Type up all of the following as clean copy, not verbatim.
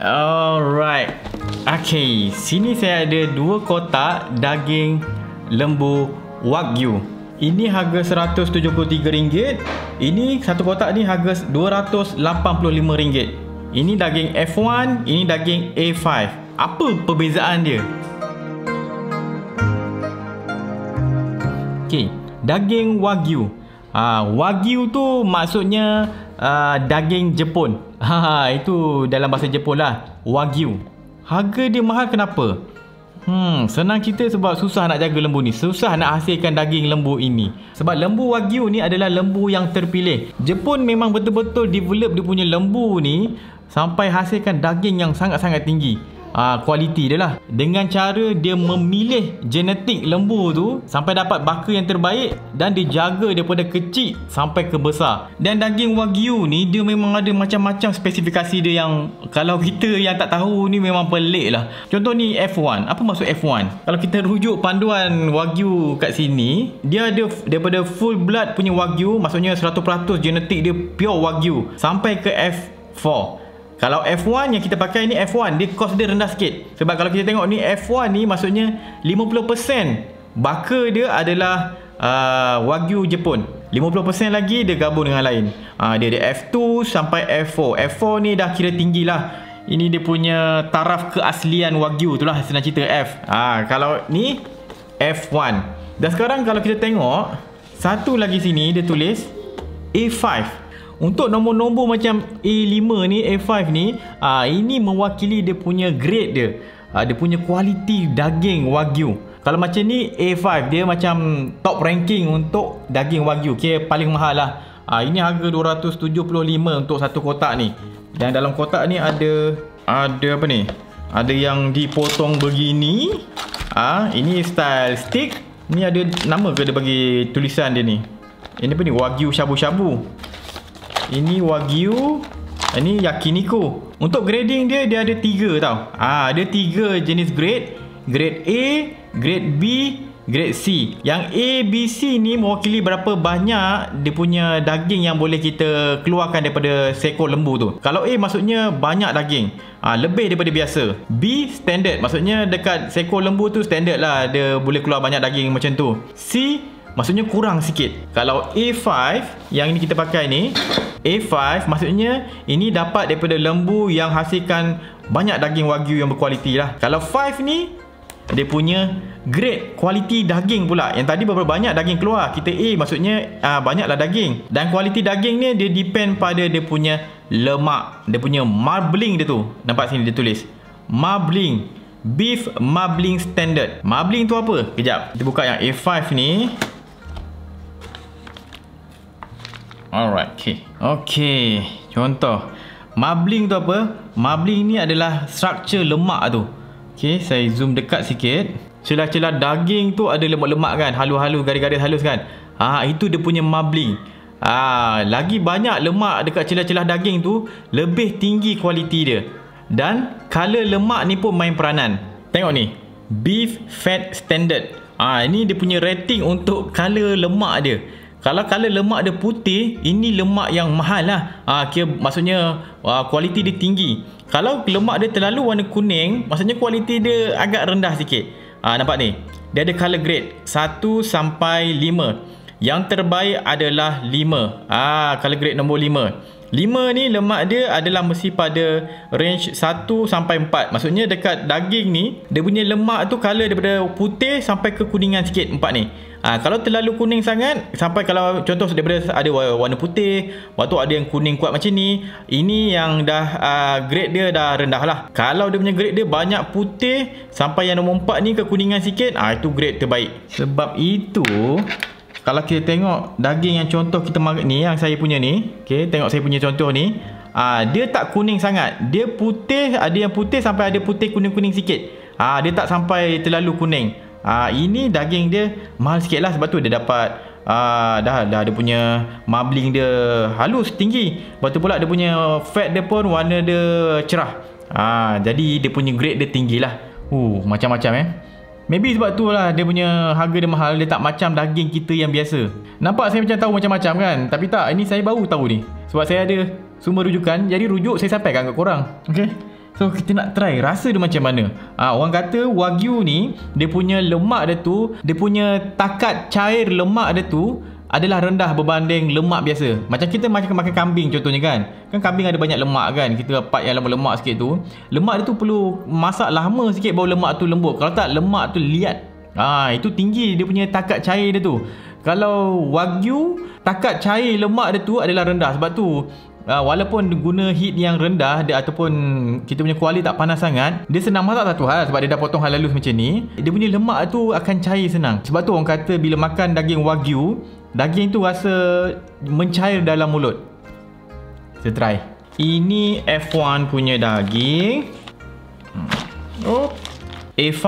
Alright. Okay, sini saya ada 2 kotak daging lembu Wagyu. Ini harga RM173. Ini satu kotak ni harga RM285. Ini daging F1, ini daging A5. Apa perbezaan dia? Okay, daging Wagyu. Wagyu tu maksudnya daging Jepun. Itu dalam bahasa Jepun lah, Wagyu. Harga dia mahal kenapa? Senang cerita sebab susah nak jaga lembu ni. Susah nak hasilkan daging lembu ini. Sebab lembu Wagyu ni adalah lembu yang terpilih. Jepun memang betul-betul develop dia punya lembu ni sampai hasilkan daging yang sangat-sangat tinggi. Kualiti dia lah. Dengan cara dia memilih genetik lembu tu sampai dapat baka yang terbaik, dan dia jaga daripada kecil sampai ke besar. Dan daging Wagyu ni dia memang ada macam-macam spesifikasi dia yang kalau kita yang tak tahu ni memang pelik lah. Contoh ni F1. Apa maksud F1? Kalau kita rujuk panduan Wagyu kat sini, dia ada daripada full blood punya Wagyu, maksudnya 100% genetik dia pure Wagyu, sampai ke F4. Kalau F1 yang kita pakai ni, F1 dia kos dia rendah sikit. Sebab kalau kita tengok ni F1 ni maksudnya 50% baka dia adalah Wagyu Jepun. 50% lagi dia gabung dengan lain. Dia ada F2 sampai F4. F4 ni dah kira tinggi lah. Ini dia punya taraf keaslian Wagyu tu lah, senang cerita F. Kalau ni F1. Dan sekarang kalau kita tengok satu lagi sini dia tulis A5. Untuk nombor-nombor macam A5 ni, A5 ni, ini mewakili dia punya grade dia. Dia punya kualiti daging Wagyu. Kalau macam ni A5, dia macam top ranking untuk daging Wagyu. Okay, paling mahal lah. Ini harga RM275 untuk satu kotak ni. Dan dalam kotak ni ada apa ni? Ada yang dipotong begini. Ini style stick. Ni ada nama ke dia bagi tulisan dia ni? Ini apa ni? Wagyu shabu-shabu. Ini Wagyu, ini Yakiniku. Untuk grading dia ada 3 tau. Ada 3 jenis grade. Grade A, grade B, grade C. Yang A, B, C ni mewakili berapa banyak dia punya daging yang boleh kita keluarkan daripada seekor lembu tu. Kalau A maksudnya banyak daging, lebih daripada biasa. B, standard, maksudnya dekat seekor lembu tu standard lah, dia boleh keluar banyak daging macam tu. C maksudnya kurang sikit. Kalau A5 yang ini kita pakai ni, A5 maksudnya ini dapat daripada lembu yang hasilkan banyak daging Wagyu yang berkualiti lah. Kalau 5 ni dia punya grade kualiti daging pula. Yang tadi berapa banyak daging keluar, kita A maksudnya banyaklah daging. Dan kualiti daging ni dia depend pada dia punya lemak, dia punya marbling dia tu. Nampak sini dia tulis marbling, beef marbling standard. Marbling tu apa? Kejap, kita buka yang A5 ni. Alright, okay. Contoh marbling tu apa? Marbling ni adalah struktur lemak tu. Okay, saya zoom dekat sikit. Celah-celah daging tu ada lemak-lemak kan, halus-halus, garis-garis halus kan. Itu dia punya marbling. Lagi banyak lemak dekat celah-celah daging tu, lebih tinggi kualiti dia. Dan color lemak ni pun main peranan. Tengok ni, beef fat standard. Ini dia punya rating untuk color lemak dia. Kalau color lemak dia putih, ini lemak yang mahal lah. Maksudnya kualiti dia tinggi. Kalau lemak dia terlalu warna kuning, maksudnya kualiti dia agak rendah sikit. Nampak ni, dia ada color grade 1 sampai 5. Yang terbaik adalah 5. Color grade nombor 5. 5 ni lemak dia adalah mesti pada range 1 sampai 4. Maksudnya dekat daging ni, dia punya lemak tu color daripada putih sampai ke kuningan sikit, 4 ni. Kalau terlalu kuning sangat, sampai kalau contoh daripada ada warna putih, lepas tu ada yang kuning kuat macam ni, ini yang dah grade dia dah rendah lah. Kalau dia punya grade dia banyak putih sampai yang nombor 4 ni ke kuningan sikit, itu grade terbaik. Sebab itu kalau kita tengok daging yang contoh kita makan ni, yang saya punya ni, okay, tengok saya punya contoh ni, dia tak kuning sangat. Dia putih, ada yang putih sampai ada putih kuning-kuning sikit. Dia tak sampai terlalu kuning. Ini daging dia mahal sikit lah. Sebab tu dia dapat dah dia punya marbling dia halus, tinggi. Lepas tu pula dia punya fat dia pun warna dia cerah. Jadi dia punya grade dia tinggi lah. Macam-macam Maybe sebab tu lah dia punya harga dia mahal. Dia tak macam daging kita yang biasa. Nampak saya macam tahu macam-macam kan? Tapi tak, ini saya baru tahu ni. Sebab saya ada sumber rujukan, jadi rujuk saya sampaikan kat korang. Okay, So kita nak try rasa dia macam mana. Orang kata Wagyu ni, dia punya lemak dia tu, dia punya takat cair lemak dia tu adalah rendah berbanding lemak biasa. Macam kita makan kambing contohnya kan. Kan kambing ada banyak lemak kan. Kita part yang lemak sikit tu. Lemak dia tu perlu masak lama sikit baru lemak tu lembut. Kalau tak, lemak tu liat. Itu tinggi dia punya takat cair dia tu. Kalau Wagyu, takat cair lemak dia tu adalah rendah. Sebab tu walaupun guna heat yang rendah dia, ataupun kita punya kuali tak panas sangat, dia senang masak satu hal. Sebab dia dah potong halus macam ni, dia punya lemak tu akan cair senang. Sebab tu orang kata bila makan daging Wagyu, daging tu rasa mencair dalam mulut. Kita try. Ini F1 punya daging. A5.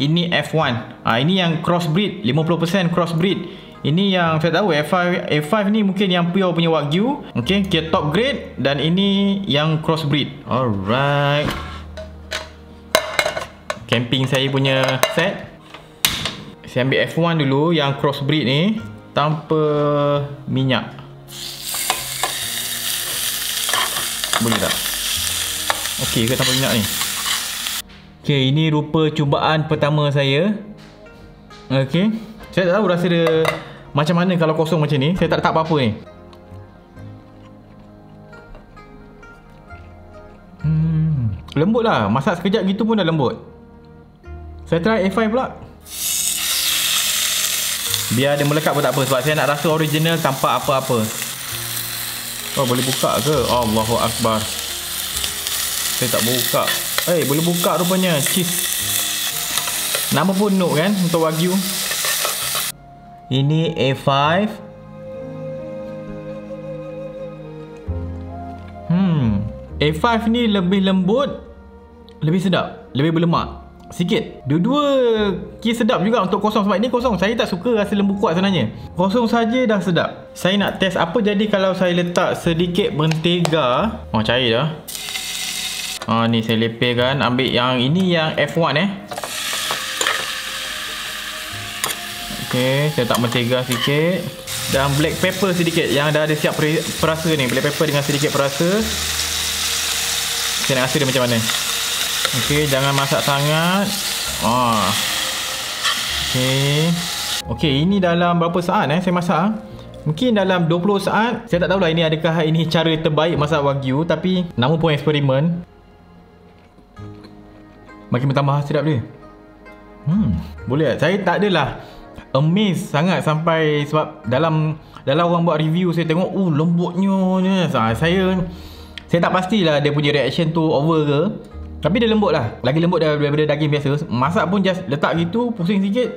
Ini F1. Ini yang crossbreed, 50% crossbreed. Ini yang saya tahu A5 ni mungkin yang pure punya Wagyu. Okay, kita top grade. Dan ini yang crossbreed. Alright. Camping saya punya set. Saya ambil F1 dulu yang crossbreed ni, tanpa minyak. Boleh tak? Okey ke tanpa minyak ni? Okey, ini rupa cubaan pertama saya. Okey, saya tak tahu rasa dia macam mana kalau kosong macam ni. Saya tak letak apa-apa ni. Lembut lah. Masak sekejap gitu pun dah lembut. Saya try A5 pula. Biar dia melekat pun tak apa. Sebab saya nak rasa original tanpa apa-apa. Oh, boleh buka ke? Allahu Akbar. Saya tak buka. Boleh buka rupanya. Cheese. Nama pun Nook kan untuk Wagyu. Ini A5. A5 ni lebih lembut, lebih sedap, lebih berlemak sikit. Dua-dua kira sedap juga untuk kosong. Sebab ini kosong, saya tak suka rasa lembu kuat sebenarnya. Kosong saja dah sedap. Saya nak test apa jadi kalau saya letak sedikit mentega. Cair dah. Ni saya lepaskan. Ambil yang ini, yang F1 Okay, saya letak mentega sikit. Dan black pepper sedikit. Yang dah ada siap perasa ni. Black pepper dengan sedikit perasa. Saya nak rasa dia macam mana. Okey, jangan masak sangat. Okey, ini dalam berapa saat saya masak? Mungkin dalam 20 saat. Saya tak tahulah ini adakah ini cara terbaik masak Wagyu, tapi nama pun eksperimen. Makin bertambah sedap dia. Boleh tak? Saya tak adalah amazed sangat sampai, sebab dalam orang buat review saya tengok lembutnya ni. Saya tak pastilah dia punya reaction tu over ke. Tapi dia lembut lah. Lagi lembut daripada daging biasa. Masak pun just letak gitu, pusing sikit,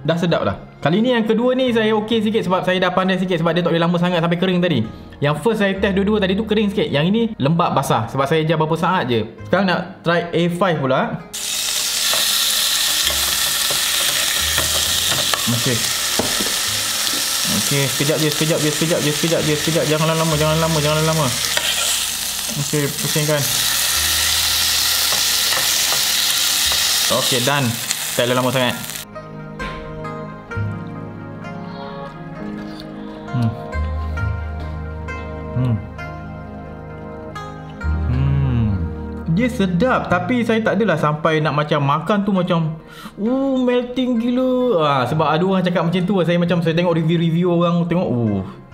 dah sedap lah. Kali ni yang kedua ni saya okey sikit. Sebab saya dah pandai sikit. Sebab dia tak boleh lama sangat sampai kering tadi. Yang first saya test dua-dua tadi tu kering sikit. Yang ini lembab basah. Sebab saya ajar berapa saat je. Sekarang nak try A5 pula. Okey, sekejap je. Jangan lama. Okey, pusingkan. Okey, done. Tak ada lama sangat. Dia sedap, tapi saya tak adalah sampai nak macam makan tu macam melting gila. Sebab ada orang cakap macam tu. Saya tengok review orang tengok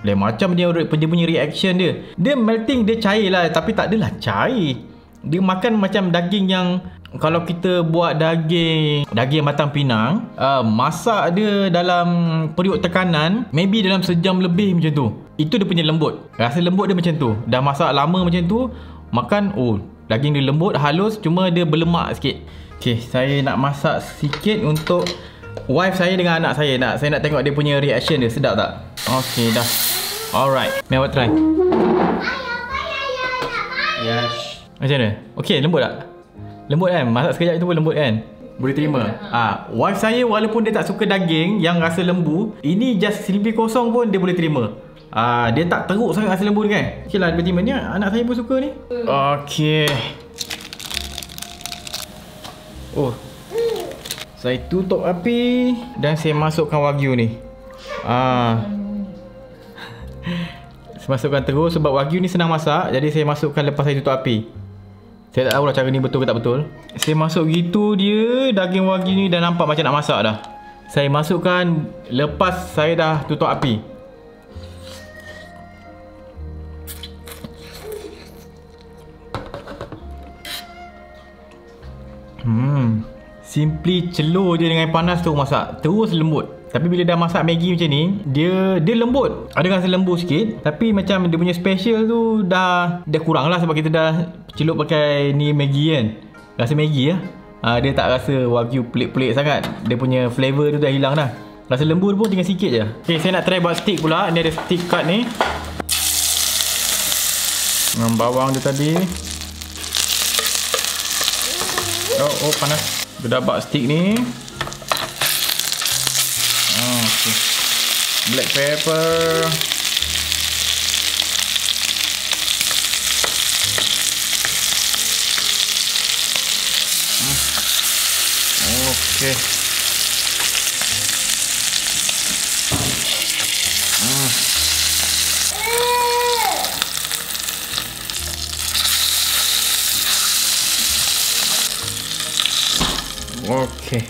lain macam dia punya reaction dia. Dia melting, dia cair lah, tapi tak adalah cair. Dia makan macam daging yang, kalau kita buat daging batang pinang, masak dia dalam periuk tekanan, maybe dalam sejam lebih macam tu. Itu dia punya lembut. Rasa lembut dia macam tu. Dah masak lama macam tu, makan daging dia lembut, halus, cuma dia berlemak sikit. Okay, saya nak masak sikit untuk wife saya dengan anak saya. Saya nak tengok dia punya reaction dia, sedap tak? Okay, dah. Alright, mari awak try. Yes. Macam mana? Okay, lembut tak? Lembut kan? Masak sekejap itu pun lembut kan? Boleh terima? Wife saya walaupun dia tak suka daging yang rasa lembu, ini just selipis kosong pun dia boleh terima. Dia tak teruk sangat rasa lembu ni kan? Okay lah, dia terima ni. Anak saya pun suka ni. Okay. Saya tutup api dan saya masukkan Wagyu ni. Saya masukkan terus sebab Wagyu ni senang masak. Jadi saya masukkan lepas saya tutup api. Saya tak tahu lah cara ni betul ke tak betul. Saya masuk gitu dia, daging wagyu ni dah nampak macam nak masak dah. Saya masukkan lepas saya dah tutup api. Simply celur je dengan air panas tu masak. Terus lembut. Tapi bila dah masak Maggi macam ni, dia lembut. Ada rasa lembut sikit, tapi macam dia punya special tu dah kurang lah sebab kita dah celup pakai ni Maggi kan. Rasa Maggi lah. Dia tak rasa wagyu pelik-pelik sangat. Dia punya flavor tu dah hilang dah. Rasa lembut pun tinggal sikit je. Okay, saya nak try buat stick pula. Ni ada stick cut ni. Dengan bawang dia tadi. Oh panas. Dia dah buat stick ni. Okay. Black pepper. Okay.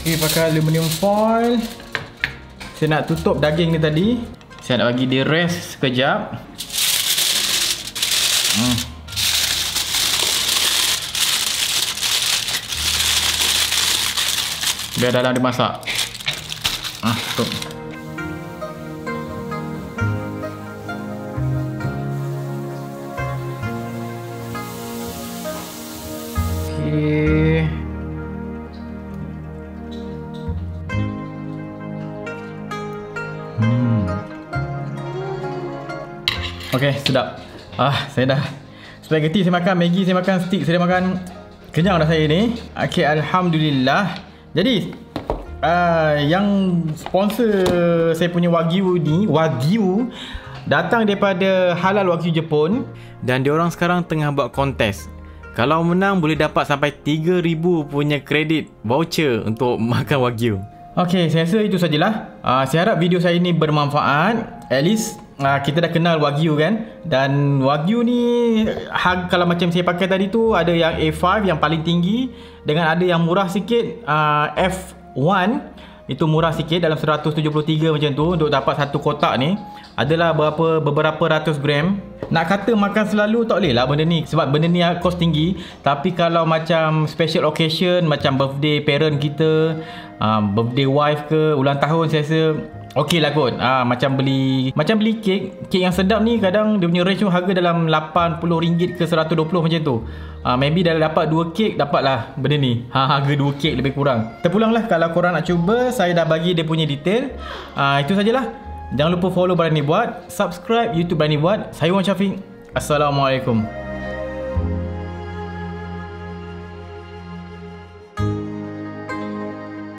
Okay, pakai aluminium foil. Saya nak tutup daging ni tadi. Saya nak bagi dia rest sekejap. Biar dalam dia masak. Tutup. Okay. Okay, sedap. Saya dah spaghetti saya makan, Maggi saya makan, stick saya makan. Kenyang dah saya ni. Okay, alhamdulillah. Jadi yang sponsor saya punya wagyu ni, wagyu datang daripada Halal Wagyu Jepun, dan diorang sekarang tengah buat kontes. Kalau menang boleh dapat sampai 3,000 punya kredit voucher untuk makan wagyu. Okay, saya rasa itu sajalah. Saya harap video saya ni bermanfaat. At least kita dah kenal wagyu kan. Dan wagyu ni kalau macam saya pakai tadi tu, ada yang A5 yang paling tinggi, dengan ada yang murah sikit, F1 itu murah sikit dalam 173 macam tu. Untuk dapat satu kotak ni adalah beberapa ratus gram. Nak kata makan selalu tak boleh lah benda ni, sebab benda ni kos tinggi. Tapi kalau macam special occasion, macam birthday parent kita, birthday wife ke, ulang tahun, saya rasa okey lah kot. Macam beli kek yang sedap ni, kadang dia punya range tu harga dalam RM80 ke RM120 macam tu. Maybe dah dapat 2 kek, dapatlah benda ni. Harga 2 kek lebih kurang. Terpulang lah kalau korang nak cuba. Saya dah bagi dia punya detail. Itu sajalah. Jangan lupa follow Berani Buat, subscribe YouTube Berani Buat. Saya Wan Syafiq. Assalamualaikum.